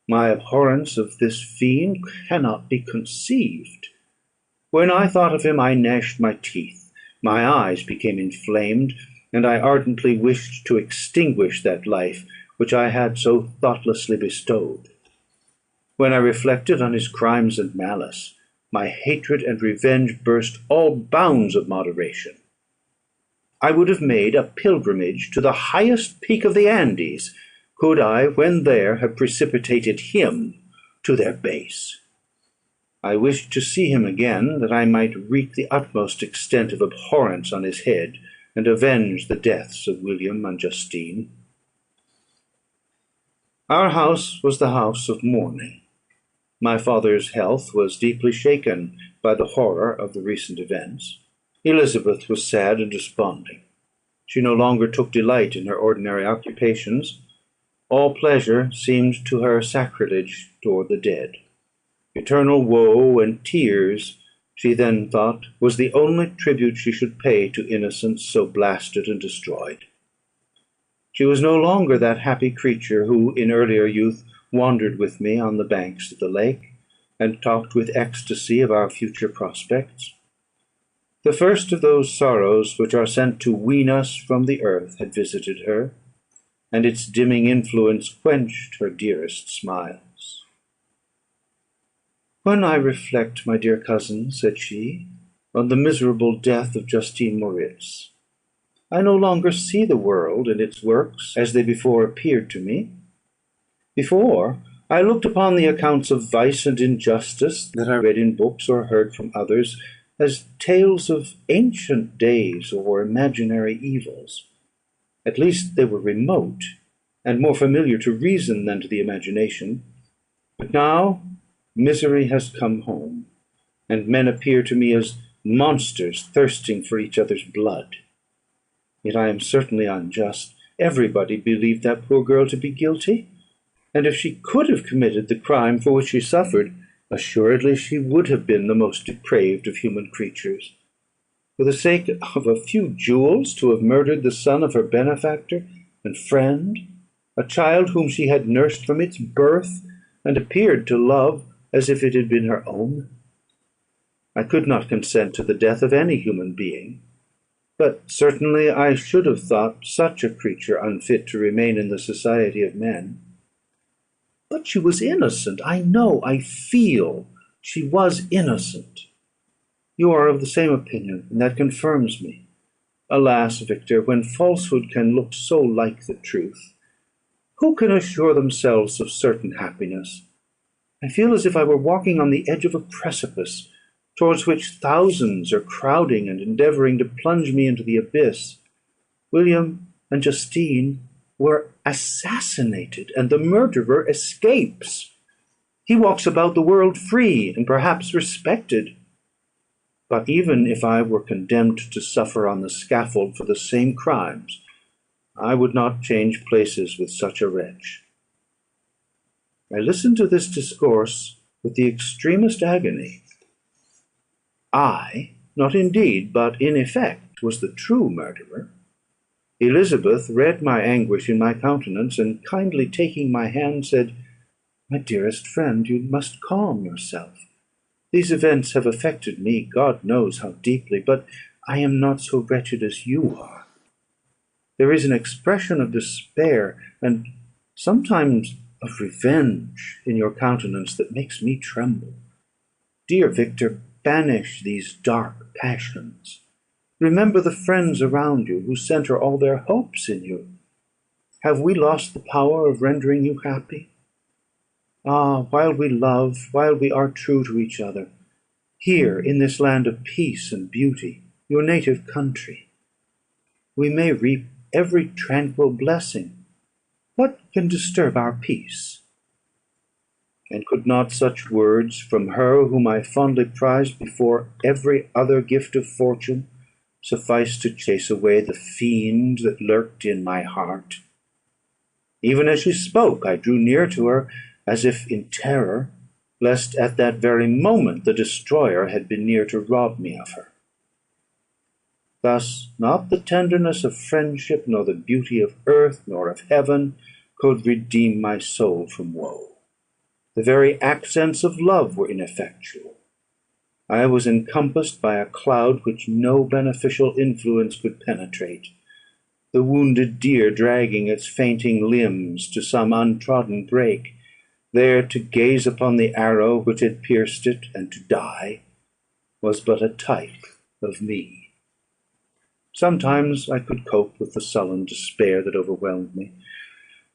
My abhorrence of this fiend cannot be conceived. When I thought of him, I gnashed my teeth, my eyes became inflamed, and I ardently wished to extinguish that life which I had so thoughtlessly bestowed. When I reflected on his crimes and malice, my hatred and revenge burst all bounds of moderation. I would have made a pilgrimage to the highest peak of the Andes, could I, when there, have precipitated him to their base. I wished to see him again, that I might wreak the utmost extent of abhorrence on his head, and avenge the deaths of William and Justine. Our house was the house of mourning. My father's health was deeply shaken by the horror of the recent events. Elizabeth was sad and desponding. She no longer took delight in her ordinary occupations. All pleasure seemed to her sacrilege toward the dead. Eternal woe and tears, she then thought, was the only tribute she should pay to innocence so blasted and destroyed. She was no longer that happy creature who, in earlier youth, wandered with me on the banks of the lake, and talked with ecstasy of our future prospects. The first of those sorrows which are sent to wean us from the earth had visited her, and its dimming influence quenched her dearest smiles. "When I reflect, my dear cousin," said she, "on the miserable death of Justine Moritz, I no longer see the world and its works as they before appeared to me. Before, I looked upon the accounts of vice and injustice that I read in books or heard from others as tales of ancient days or imaginary evils. At least they were remote, and more familiar to reason than to the imagination. But now misery has come home, and men appear to me as monsters thirsting for each other's blood. Yet I am certainly unjust. Everybody believed that poor girl to be guilty, and if she could have committed the crime for which she suffered, assuredly she would have been the most depraved of human creatures. For the sake of a few jewels, to have murdered the son of her benefactor and friend, a child whom she had nursed from its birth, and appeared to love as if it had been her own. I could not consent to the death of any human being, but certainly I should have thought such a creature unfit to remain in the society of men. But she was innocent. I know, I feel she was innocent. You are of the same opinion, and that confirms me. Alas, Victor, when falsehood can look so like the truth, who can assure themselves of certain happiness? I feel as if I were walking on the edge of a precipice, towards which thousands are crowding and endeavouring to plunge me into the abyss. William and Justine were assassinated, and the murderer escapes. He walks about the world free, and perhaps respected. But even if I were condemned to suffer on the scaffold for the same crimes, I would not change places with such a wretch." I listened to this discourse with the extremest agony. I, not in deed, but in effect, was the true murderer. Elizabeth read my anguish in my countenance, and kindly taking my hand, said, "My dearest friend, you must calm yourself. These events have affected me, God knows how deeply, but I am not so wretched as you are. There is an expression of despair, and sometimes of revenge, in your countenance that makes me tremble. Dear Victor, banish these dark passions. Remember the friends around you who centre all their hopes in you. Have we lost the power of rendering you happy? Ah, while we love, while we are true to each other, here in this land of peace and beauty, your native country, we may reap every tranquil blessing. What can disturb our peace?" And could not such words from her whom I fondly prized before every other gift of fortune suffice to chase away the fiend that lurked in my heart? Even as she spoke, I drew near to her, as if in terror, lest at that very moment the destroyer had been near to rob me of her. Thus not the tenderness of friendship, nor the beauty of earth, nor of heaven, could redeem my soul from woe. The very accents of love were ineffectual. I was encompassed by a cloud which no beneficial influence could penetrate. The wounded deer dragging its fainting limbs to some untrodden brake, there to gaze upon the arrow which had pierced it, and to die, was but a type of me. Sometimes I could cope with the sullen despair that overwhelmed me,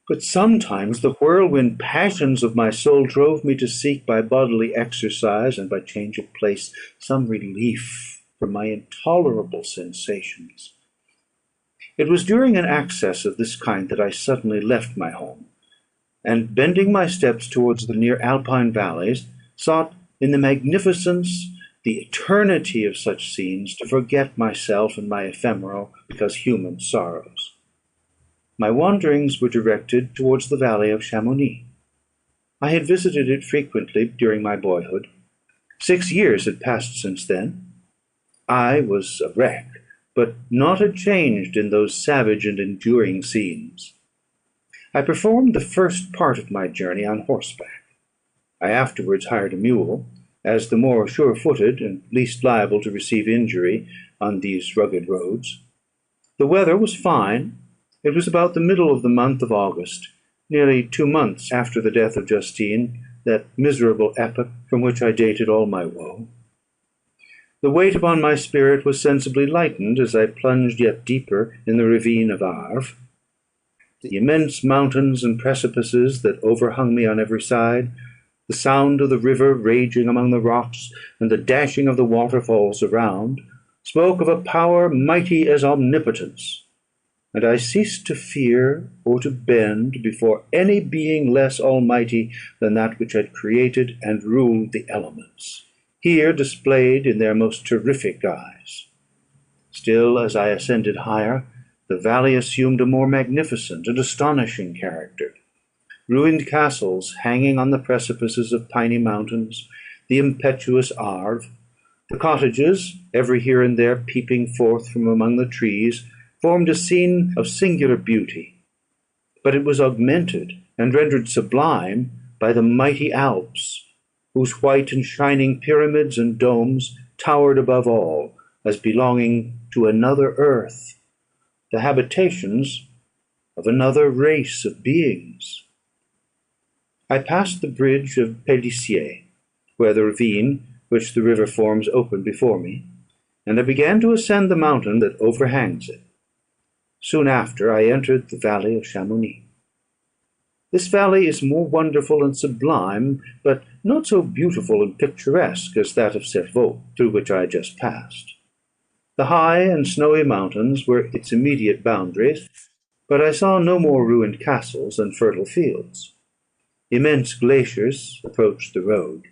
but sometimes the whirlwind passions of my soul drove me to seek by bodily exercise and by change of place some relief from my intolerable sensations. It was during an access of this kind that I suddenly left my home, and, bending my steps towards the near alpine valleys, sought in the magnificence, the eternity of such scenes, to forget myself and my ephemeral, because human, sorrows. My wanderings were directed towards the valley of Chamonix. I had visited it frequently during my boyhood. 6 years had passed since then. I was a wreck, but naught had changed in those savage and enduring scenes. I performed the first part of my journey on horseback. I afterwards hired a mule, as the more sure-footed and least liable to receive injury on these rugged roads. The weather was fine. It was about the middle of the month of August, nearly 2 months after the death of Justine, that miserable epoch from which I dated all my woe. The weight upon my spirit was sensibly lightened as I plunged yet deeper in the ravine of Arve. The immense mountains and precipices that overhung me on every side, the sound of the river raging among the rocks, and the dashing of the waterfalls around, spoke of a power mighty as omnipotence, and I ceased to fear or to bend before any being less almighty than that which had created and ruled the elements, here displayed in their most terrific guise. Still, as I ascended higher, the valley assumed a more magnificent and astonishing character. Ruined castles hanging on the precipices of piny mountains, the impetuous Arve, the cottages, every here and there peeping forth from among the trees, formed a scene of singular beauty; but it was augmented and rendered sublime by the mighty Alps, whose white and shining pyramids and domes towered above all, as belonging to another earth, the habitations of another race of beings. I passed the bridge of Pélissier, where the ravine which the river forms opened before me, and I began to ascend the mountain that overhangs it. Soon after I entered the valley of Chamonix. This valley is more wonderful and sublime, but not so beautiful and picturesque as that of Cerveau, through which I had just passed. The high and snowy mountains were its immediate boundaries, but I saw no more ruined castles and fertile fields. Immense glaciers approached the road.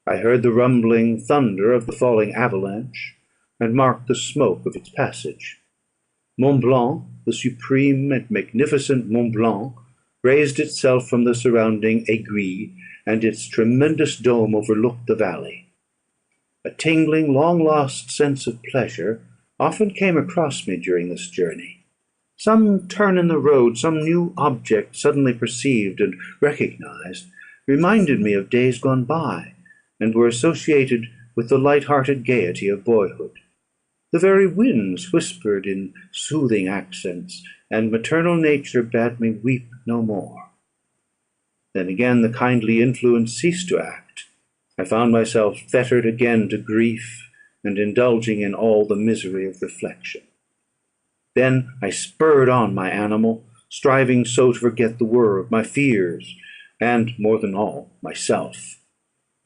I heard the rumbling thunder of the falling avalanche, and marked the smoke of its passage. Mont Blanc, the supreme and magnificent Mont Blanc, raised itself from the surrounding aiguilles, and its tremendous dome overlooked the valley. A tingling, long-lost sense of pleasure often came across me during this journey. Some turn in the road, some new object suddenly perceived and recognized, reminded me of days gone by, and were associated with the light-hearted gaiety of boyhood. The very winds whispered in soothing accents, and maternal nature bade me weep no more. Then again the kindly influence ceased to act. I found myself fettered again to grief, and indulging in all the misery of reflection. Then I spurred on my animal, striving so to forget the world, my fears, and, more than all, myself.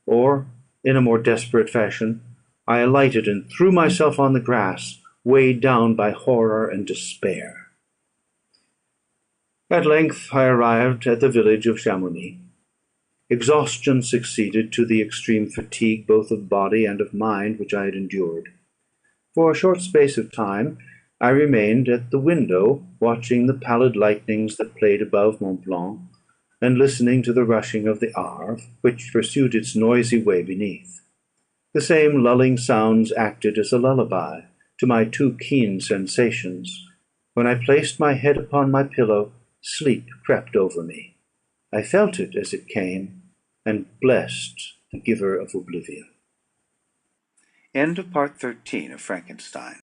Or, in a more desperate fashion, I alighted and threw myself on the grass, weighed down by horror and despair. At length I arrived at the village of Chamonix. Exhaustion succeeded to the extreme fatigue both of body and of mind which I had endured. For a short space of time I remained at the window, watching the pallid lightnings that played above Mont Blanc, and listening to the rushing of the Arve, which pursued its noisy way beneath. The same lulling sounds acted as a lullaby to my too keen sensations. When I placed my head upon my pillow, sleep crept over me. I felt it as it came, and blessed the giver of oblivion. End of Part 13 of Frankenstein.